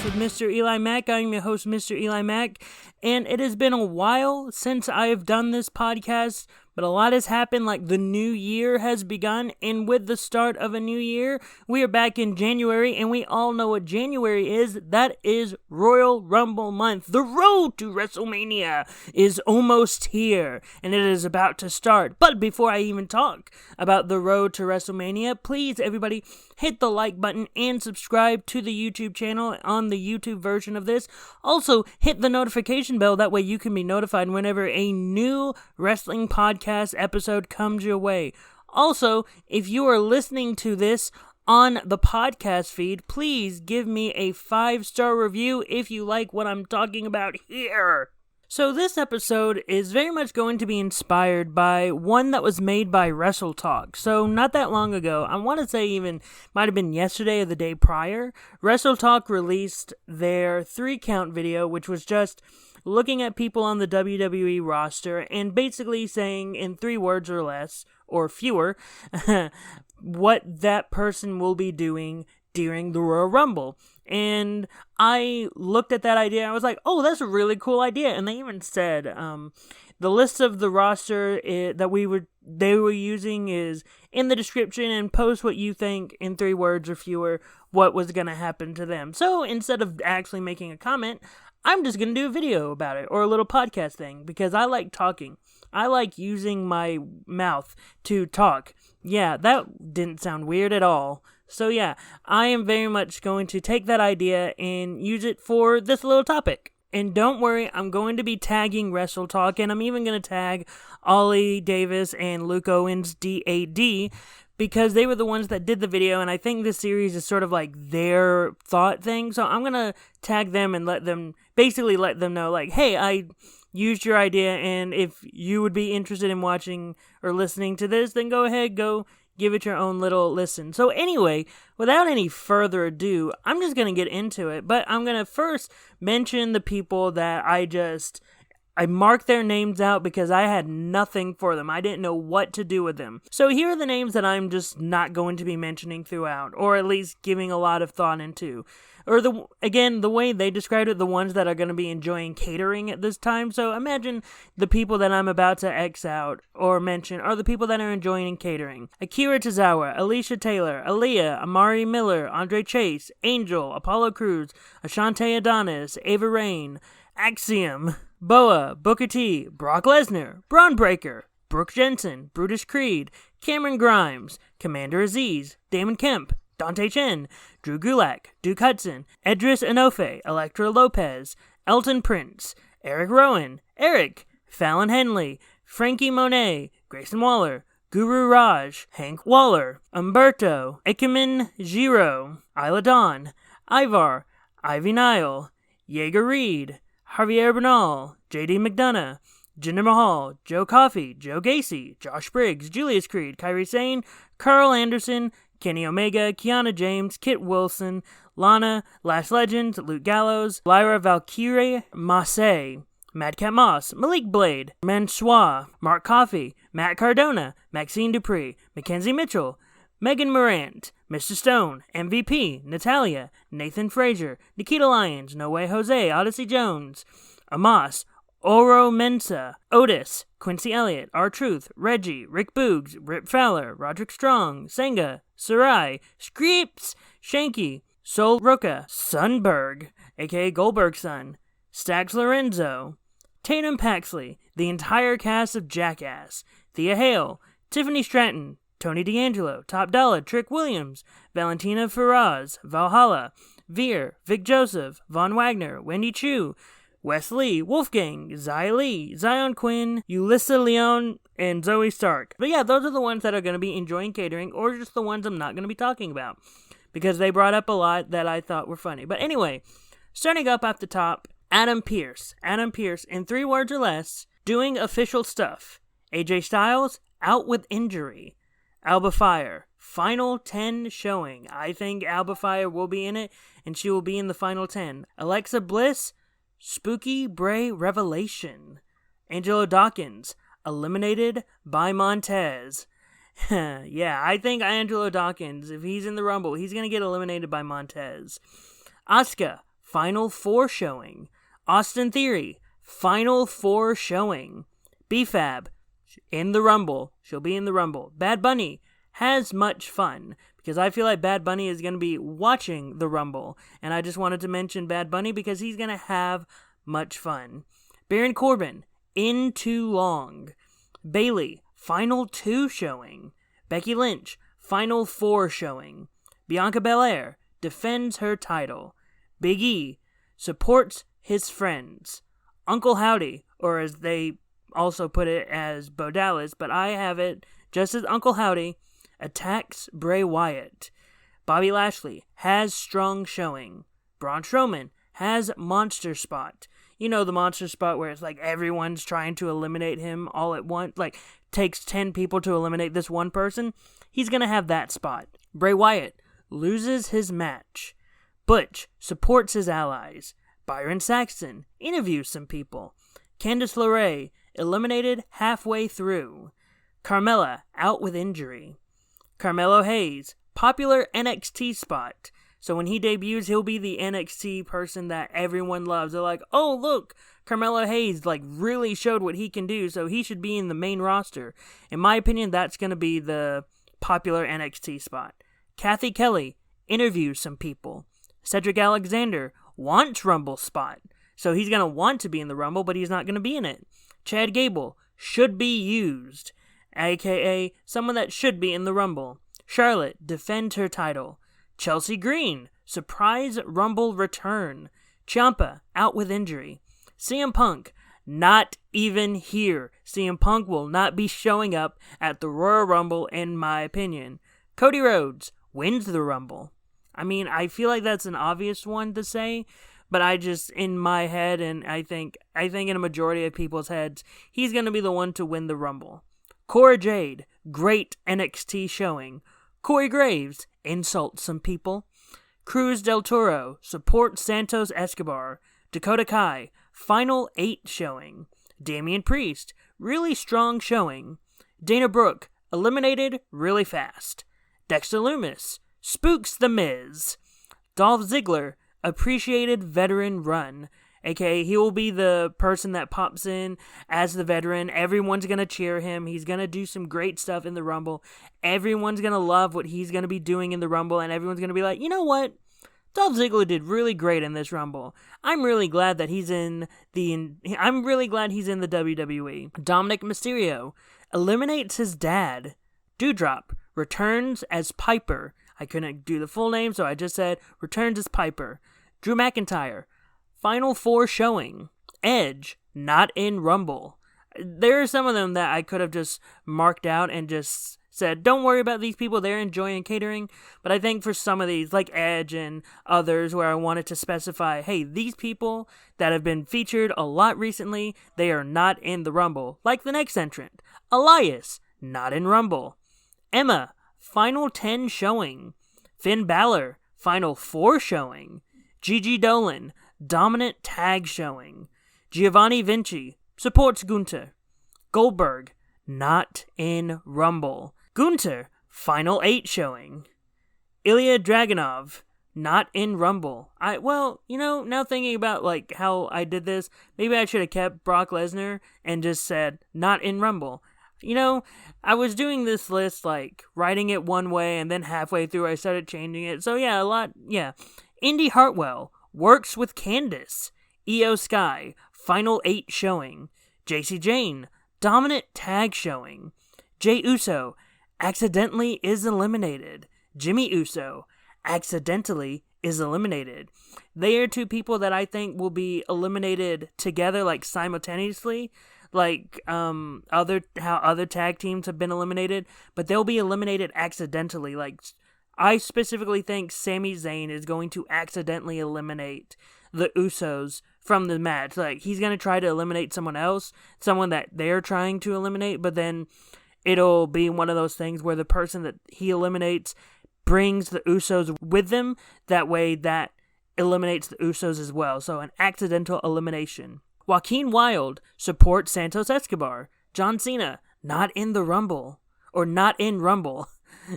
with MrEliMac. I'm your host, MrEliMac, and it has been a while since I have done this podcast, but a lot has happened, like the new year has begun, and with the start of a new year, we are back in January, and we all know what January is. That is Royal Rumble month. The road to WrestleMania is almost here, and it is about to start. But before I even talk about the road to WrestleMania, please, everybody, hit the like button and subscribe to the YouTube channel on the YouTube version of this. Also, hit the notification bell. That way you can be notified whenever a new wrestling podcast episode comes your way. Also, if you are listening to this on the podcast feed, please give me a 5-star review if you like what I'm talking about here. So this episode is very much going to be inspired by one that was made by WrestleTalk. So not that long ago, I want to say even might have been yesterday or the day prior, WrestleTalk released their 3-count video, which was just looking at people on the WWE roster and basically saying in 3 words or less, or fewer, what that person will be doing during the Royal Rumble. And I looked at that idea and I was like, oh, that's a really cool idea. And they even said, the list of the roster that they were using is in the description, and post what you think in 3 words or fewer what was going to happen to them. So instead of actually making a comment, I'm just going to do a video about it, or a little podcast thing, because I like talking. I like using my mouth to talk. Yeah, that didn't sound weird at all. So yeah, I am very much going to take that idea and use it for this little topic. And don't worry, I'm going to be tagging WrestleTalk, and I'm even going to tag Ollie Davis and Luke Owens, D.A.D., because they were the ones that did the video, and I think this series is sort of like their thought thing. So I'm going to tag them and let them know, like, hey, I used your idea, and if you would be interested in watching or listening to this, then go ahead, go give it your own little listen. So anyway, without any further ado, I'm just going to get into it, but I'm going to first mention the people that I marked their names out because I had nothing for them. I didn't know what to do with them. So here are the names that I'm just not going to be mentioning throughout, or at least giving a lot of thought into. Or the way they described it, the ones that are going to be enjoying catering at this time. So imagine the people that I'm about to X out or mention are the people that are enjoying catering. Akira Tozawa, Alicia Taylor, Aaliyah, Amari Miller, Andre Chase, Angel, Apollo Crews, Ashante Adonis, Ava Rain, Axiom, Boa, Booker T, Brock Lesnar, Braun Breaker, Brooke Jensen, Brutus Creed, Cameron Grimes, Commander Aziz, Damon Kemp, Dante Chen, Drew Gulak, Duke Hudson, Edris Enofe, Elektra Lopez, Elton Prince, Eric Rowan, Eric, Fallon Henley, Frankie Monet, Grayson Waller, Guru Raj, Hank Waller, Umberto, Ikemen Jiro, Isla Dawn, Ivar, Ivy Nile, Jaeger Reed, Javier Bernal, J.D. McDonough, Jinder Mahal, Joe Coffey, Joe Gacy, Josh Briggs, Julius Creed, Kairi Sane, Carl Anderson, Kenny Omega, Kiana James, Kit Wilson, Lana, Lash Legends, Luke Gallows, Lyra Valkyrie, Massey, Madcap Moss, Malik Blade, Mansois, Mark Coffey, Matt Cardona, Maxine Dupree, Mackenzie Mitchell, Megan Morant, Mr. Stone, MVP, Natalia, Nathan Frazier, Nikita Lyons, No Way Jose, Odyssey Jones, Amos, Oro Mensa, Otis, Quincy Elliott, R-Truth, Reggie, Rick Boogs, Rip Fowler, Roderick Strong, Senga, Sarai, Screeps, Shanky, Sol Roca, Sunberg, aka Goldberg's son, Stax Lorenzo, Tatum Paxley, the entire cast of Jackass, Thea Hale, Tiffany Stratton, Tony D'Angelo, Top Dollar, Trick Williams, Valentina Faraz, Valhalla, Veer, Vic Joseph, Von Wagner, Wendy Chu, Wes Lee, Wolfgang, Zai Lee, Zion Quinn, Ulyssa Leon, and Zoe Stark. But yeah, those are the ones that are going to be enjoying catering, or just the ones I'm not going to be talking about, because they brought up a lot that I thought were funny. But anyway, starting up at the top, Adam Pearce, in 3 words or less, doing official stuff. AJ Styles, out with injury. Alba Fire, final 10 showing. I think Alba Fire will be in it, and she will be in the final 10. Alexa Bliss, Spooky Bray Revelation. Angelo Dawkins, eliminated by Montez. Yeah, I think Angelo Dawkins, if he's in the Rumble, he's going to get eliminated by Montez. Asuka, Final 4 showing. Austin Theory, Final 4 showing. B-Fab, in the Rumble. She'll be in the Rumble. Bad Bunny has much fun, because I feel like Bad Bunny is going to be watching the Rumble, and I just wanted to mention Bad Bunny because he's going to have much fun. Baron Corbin, in too long. Bayley, Final 2 showing. Becky Lynch, Final 4 showing. Bianca Belair defends her title. Big E supports his friends. Uncle Howdy, or as they also put it as Bo Dallas, but I have it just as Uncle Howdy, attacks Bray Wyatt. Bobby Lashley has strong showing. Braun Strowman has monster spot. You know, the monster spot where it's like everyone's trying to eliminate him all at once. Like, takes 10 people to eliminate this one person. He's going to have that spot. Bray Wyatt loses his match. Butch supports his allies. Byron Saxton interviews some people. Candice LeRae eliminated halfway through. Carmella out with injury. Carmelo Hayes, popular NXT spot. So when he debuts, he'll be the NXT person that everyone loves. They're like, oh, look, Carmelo Hayes really showed what he can do, so he should be in the main roster. In my opinion, that's going to be the popular NXT spot. Kathy Kelly interviews some people. Cedric Alexander wants Rumble spot. So he's going to want to be in the Rumble, but he's not going to be in it. Chad Gable should be used, aka someone that should be in the Rumble. Charlotte defends her title. Chelsea Green, surprise Rumble return. Ciampa out with injury. CM Punk, not even here. CM Punk will not be showing up at the Royal Rumble, in my opinion. Cody Rhodes wins the Rumble. I mean, I feel like that's an obvious one to say, but I just, in my head, and I think in a majority of people's heads, he's going to be the one to win the Rumble. Cora Jade, great NXT showing. Corey Graves insults some people. Cruz del Toro supports Santos Escobar. Dakota Kai, Final 8 showing. Damian Priest, really strong showing. Dana Brooke, eliminated really fast. Dexter Lumis, spooks The Miz. Dolph Ziggler, appreciated veteran run. aka he will be the person that pops in as the veteran. Everyone's going to cheer him. He's going to do some great stuff in the Rumble. Everyone's going to love what he's going to be doing in the Rumble, and everyone's going to be like, you know what? Dolph Ziggler did really great in this Rumble. I'm really glad he's in the WWE. Dominic Mysterio eliminates his dad. Doudrop returns as Piper. I couldn't do the full name, so I just said returns as Piper. Drew McIntyre, Final 4 showing. Edge, not in Rumble. There are some of them that I could have just marked out and just said, don't worry about these people, they're enjoying catering. But I think for some of these, like Edge and others, where I wanted to specify, hey, these people that have been featured a lot recently, they are not in the Rumble. Like the next entrant, Elias, not in Rumble. Emma, Final 10 showing. Finn Balor, Final 4 showing. Gigi Dolan, dominant tag showing. Giovanni Vinci supports Gunther. Goldberg, not in Rumble. Gunther, Final 8 showing. Ilya Dragunov, not in Rumble. Now thinking about how I did this, maybe I should have kept Brock Lesnar and just said, not in Rumble. I was doing this list, writing it one way, and then halfway through I started changing it. So yeah. Indy Hartwell works with Candice. Io Sky, Final 8 showing. JC Jane, dominant tag showing. Jey Uso, accidentally is eliminated. Jimmy Uso, accidentally is eliminated. They are two people that I think will be eliminated together, simultaneously. How other tag teams have been eliminated, but they'll be eliminated accidentally. I specifically think Sami Zayn is going to accidentally eliminate the Usos from the match. He's going to try to eliminate someone else, someone that they're trying to eliminate, but then it'll be one of those things where the person that he eliminates brings the Usos with them. That way, that eliminates the Usos as well. So, an accidental elimination. Joaquin Wilde supports Santos Escobar. John Cena, not in the Rumble. Or not in Rumble.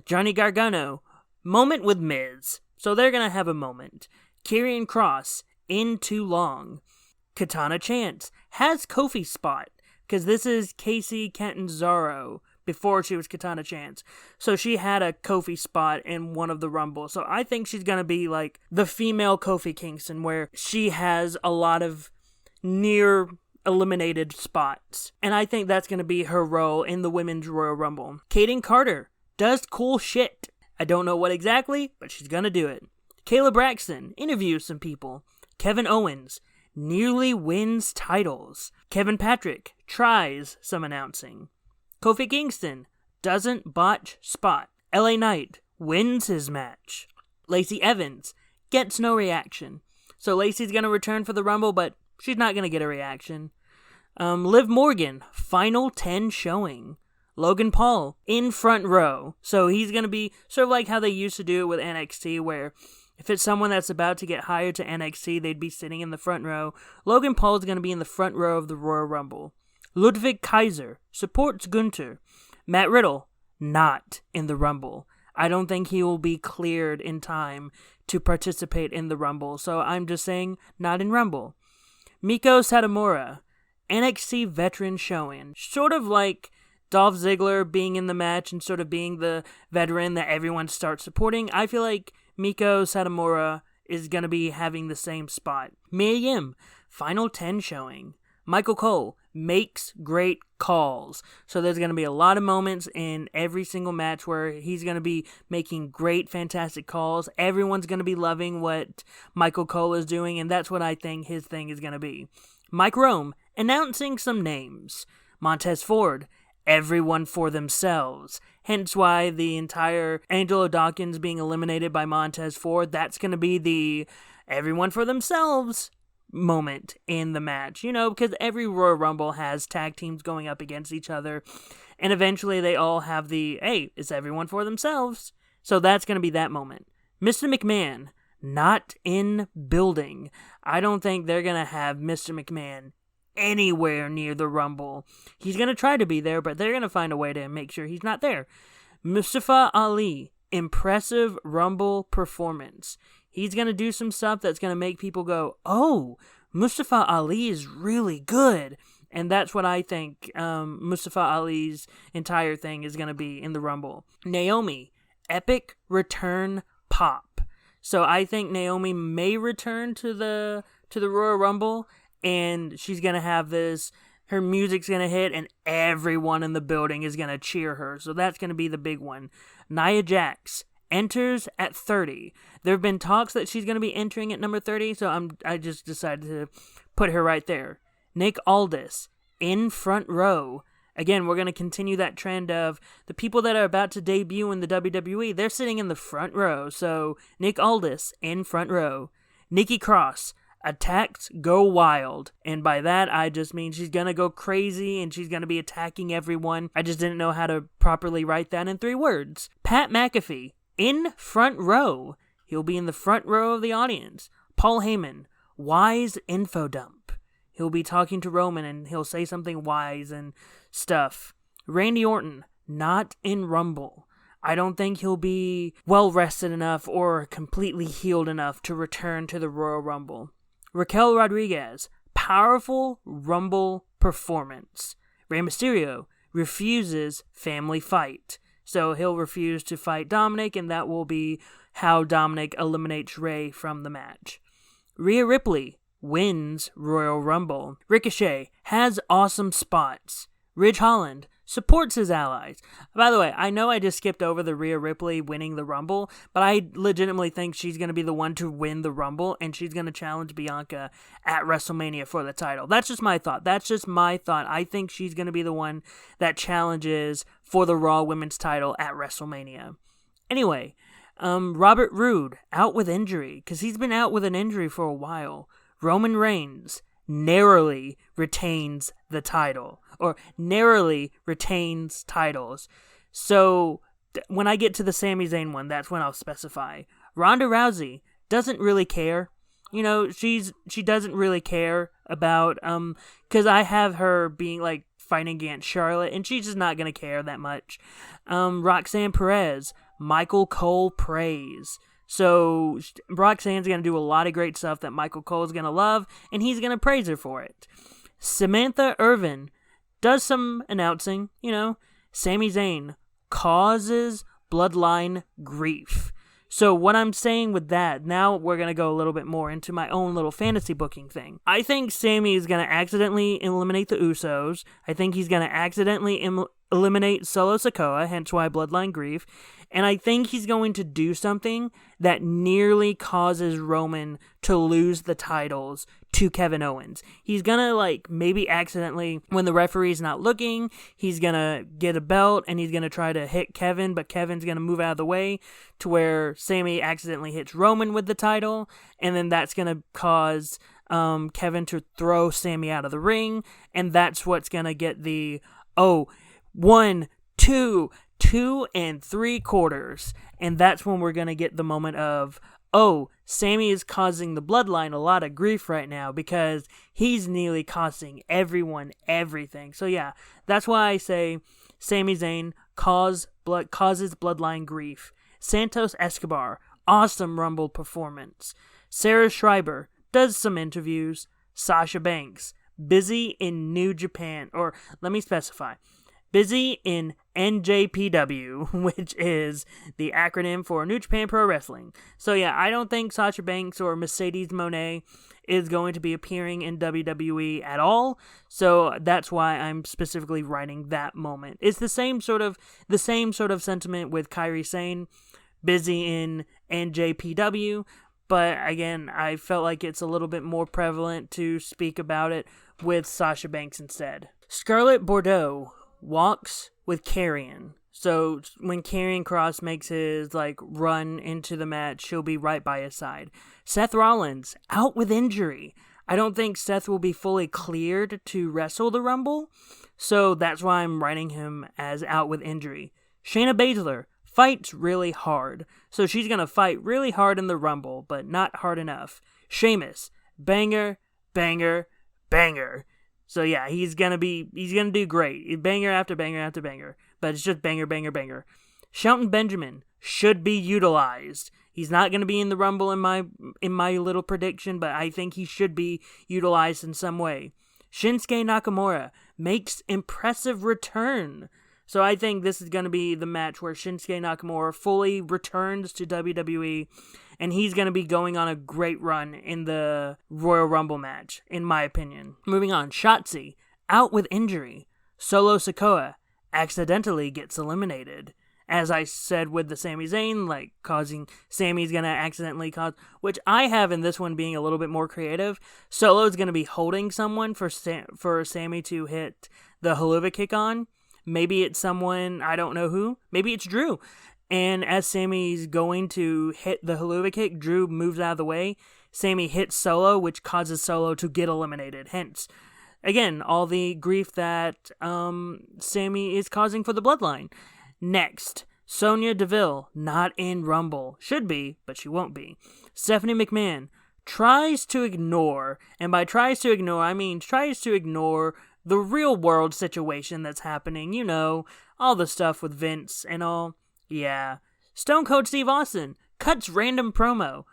Johnny Gargano, moment with Miz. So they're going to have a moment. Karrion Kross, in too long. Katana Chance has Kofi's spot, because this is Casey Catanzaro before she was Katana Chance. So she had a Kofi spot in one of the Rumble. So I think she's going to be like the female Kofi Kingston, where she has a lot of near eliminated spots. And I think that's going to be her role in the Women's Royal Rumble. Kaden Carter does cool shit. I don't know what exactly, but she's going to do it. Kayla Braxton interviews some people. Kevin Owens nearly wins titles. Kevin Patrick tries some announcing. Kofi Kingston doesn't botch spot. LA Knight wins his match. Lacey Evans gets no reaction. So Lacey's going to return for the Rumble, but she's not going to get a reaction. Liv Morgan, final 10 showing. Logan Paul in front row. So he's going to be sort of like how they used to do it with NXT, where if it's someone that's about to get hired to NXT, they'd be sitting in the front row. Logan Paul's going to be in the front row of the Royal Rumble. Ludwig Kaiser supports Gunther. Matt Riddle, not in the Rumble. I don't think he will be cleared in time to participate in the Rumble, so I'm just saying not in Rumble. Miko Satomura, NXT veteran showing. Sort of like Dolph Ziggler being in the match and sort of being the veteran that everyone starts supporting. I feel like Miko Satomura is going to be having the same spot. Mia Yim, final 10 showing. Michael Cole makes great calls. So there's going to be a lot of moments in every single match where he's going to be making great, fantastic calls. Everyone's going to be loving what Michael Cole is doing, and that's what I think his thing is going to be. Mike Rome announcing some names. Montez Ford, everyone for themselves. Hence why the entire Angelo Dawkins being eliminated by Montez Ford, that's going to be the everyone for themselves moment in the match, because every Royal Rumble has tag teams going up against each other, and eventually they all have the, hey, it's everyone for themselves. So that's going to be that moment. Mr. McMahon, not in building. I don't think they're going to have Mr. McMahon anywhere near the Rumble. He's going to try to be there, but they're going to find a way to make sure he's not there. Mustafa Ali, impressive Rumble performance. He's going to do some stuff that's going to make people go, oh, Mustafa Ali is really good. And that's what I think Mustafa Ali's entire thing is going to be in the Rumble. Naomi, epic return pop. So I think Naomi may return to the Royal Rumble, and she's going to have this, her music's going to hit, and everyone in the building is going to cheer her. So that's going to be the big one. Nia Jax enters at 30. There have been talks that she's going to be entering at number 30, so I just decided to put her right there. Nick Aldis in front row. Again, we're going to continue that trend of the people that are about to debut in the WWE, they're sitting in the front row. So Nick Aldis in front row. Nikki Cross, attacks go wild. And by that, I just mean she's going to go crazy and she's going to be attacking everyone. I just didn't know how to properly write that in 3 words. Pat McAfee in front row. He'll be in the front row of the audience. Paul Heyman, wise info dump. He'll be talking to Roman and he'll say something wise and stuff. Randy Orton, not in Rumble. I don't think he'll be well rested enough or completely healed enough to return to the Royal Rumble. Raquel Rodriguez, powerful Rumble performance. Rey Mysterio refuses family fight. So he'll refuse to fight Dominic, and that will be how Dominic eliminates Rey from the match. Rhea Ripley wins Royal Rumble. Ricochet has awesome spots. Ridge Holland supports his allies. By the way, I know I just skipped over the Rhea Ripley winning the Rumble, but I legitimately think she's going to be the one to win the Rumble, and she's going to challenge Bianca at WrestleMania for the title. That's just my thought. I think she's going to be the one that challenges for the Raw Women's title at WrestleMania. Anyway, Robert Roode out with injury, because he's been out with an injury for a while. Roman Reigns narrowly retains the title, or narrowly retains titles. So when I get to the Sami Zayn one, that's when I'll specify. Ronda Rousey doesn't really care. She doesn't really care about, because I have her being like fighting against Charlotte, and she's just not going to care that much. Roxanne Perez, Michael Cole praise. So Roxanne's going to do a lot of great stuff that Michael Cole's going to love, and he's going to praise her for it. Samantha Irvin does some announcing, Sami Zayn causes bloodline grief. So what I'm saying with that, now we're going to go a little bit more into my own little fantasy booking thing. I think Sami is going to accidentally eliminate the Usos. I think he's going to accidentally eliminate Solo Sikoa, hence why bloodline grief. And I think he's going to do something that nearly causes Roman to lose the titles to Kevin Owens. He's gonna, maybe accidentally, when the referee's not looking, he's gonna get a belt and he's gonna try to hit Kevin, but Kevin's gonna move out of the way to where Sami accidentally hits Roman with the title, and then that's gonna cause Kevin to throw Sami out of the ring, and that's what's gonna get the, 1, 2 3/4, and that's when we're going to get the moment of, Sami is causing the bloodline a lot of grief right now because he's nearly costing everyone everything. So yeah, that's why I say Sami Zayn causes bloodline grief. Santos Escobar, awesome Rumble performance. Sarah Schreiber does some interviews. Sasha Banks, busy in New Japan, or let me specify, busy in NJPW, which is the acronym for New Japan Pro Wrestling. So yeah, I don't think Sasha Banks or Mercedes Moné is going to be appearing in WWE at all. So that's why I'm specifically writing that moment. It's the same sort of sentiment with Kairi Sane, busy in NJPW. But again, I felt like it's a little bit more prevalent to speak about it with Sasha Banks instead. Scarlett Bordeaux walks with Karrion. So when Karrion Kross makes his run into the match, she'll be right by his side. Seth Rollins out with injury. I don't think Seth will be fully cleared to wrestle the Rumble, so that's why I'm writing him as out with injury. Shayna Baszler fights really hard, so she's gonna fight really hard in the Rumble, but not hard enough. Sheamus, banger, banger, banger. So yeah, he's gonna do great. Banger after banger after banger. But it's just banger, banger, banger. Shelton Benjamin should be utilized. He's not gonna be in the Rumble in my little prediction, but I think he should be utilized in some way. Shinsuke Nakamura makes impressive return. So I think this is gonna be the match where Shinsuke Nakamura fully returns to WWE, and he's going to be going on a great run in the Royal Rumble match, in my opinion. Moving on, Shotzi, out with injury. Solo Sikoa accidentally gets eliminated. As I said with the Sami Zayn, causing Sami's going to accidentally cause, which I have in this one being a little bit more creative. Solo's going to be holding someone for Sami to hit the haluva kick on. Maybe it's someone, I don't know who. Maybe it's Drew. And as Sami's going to hit the haluva kick, Drew moves out of the way. Sami hits Solo, which causes Solo to get eliminated. Hence, again, all the grief that Sami is causing for the bloodline. Next, Sonya Deville, not in Rumble. Should be, but she won't be. Stephanie McMahon tries to ignore, and by tries to ignore, I mean tries to ignore the real world situation that's happening. All the stuff with Vince and all. Yeah. Stone Cold Steve Austin cuts random promo.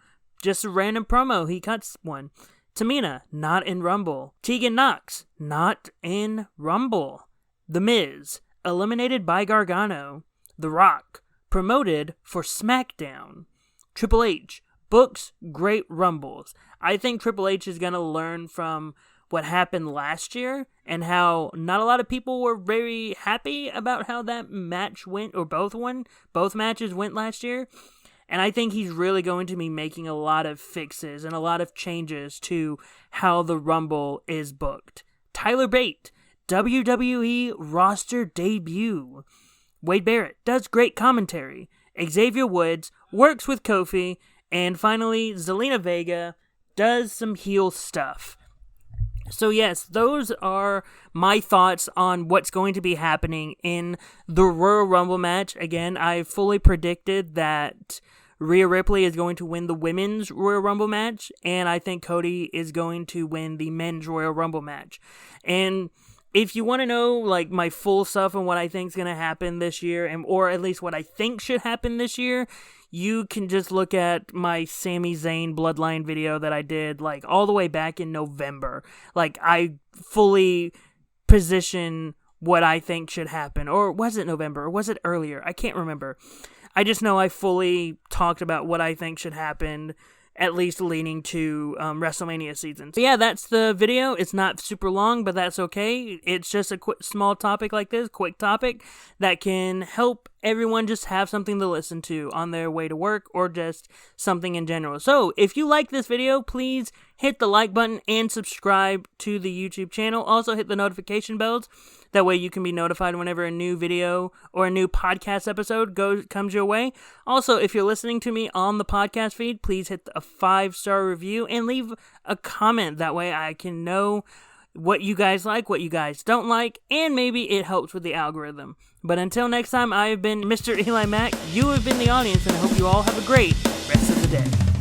Just a random promo. He cuts one. Tamina, not in Rumble. Tegan Nox, not in Rumble. The Miz, eliminated by Gargano. The Rock, promoted for SmackDown. Triple H, books great Rumbles. I think Triple H is going to learn from what happened last year and how not a lot of people were very happy about how that match went, or both matches went last year. And I think he's really going to be making a lot of fixes and a lot of changes to how the Rumble is booked. Tyler Bate, WWE roster debut. Wade Barrett does great commentary. Xavier Woods works with Kofi. And finally, Zelina Vega does some heel stuff. So yes, those are my thoughts on what's going to be happening in the Royal Rumble match. Again, I fully predicted that Rhea Ripley is going to win the women's Royal Rumble match, and I think Cody is going to win the men's Royal Rumble match. And if you want to know my full stuff on what I think is going to happen this year, or at least what I think should happen this year, you can just look at my Sami Zayn Bloodline video that I did, like, all the way back in November. Like, I fully position what I think should happen. Or was it November? Or was it earlier? I can't remember. I just know I fully talked about what I think should happen, at least leaning to WrestleMania season. So yeah, that's the video. It's not super long, but that's okay. It's just a quick, small topic like this, quick topic that can help everyone just have something to listen to on their way to work or just something in general. So if you like this video, please hit the like button and subscribe to the YouTube channel. Also hit the notification bells. That way you can be notified whenever a new video or a new podcast episode comes your way. Also, if you're listening to me on the podcast feed, please hit a 5-star review and leave a comment. That way I can know what you guys like, what you guys don't like, and maybe it helps with the algorithm. But until next time, I have been Mr. EliMac. You have been the audience, and I hope you all have a great rest of the day.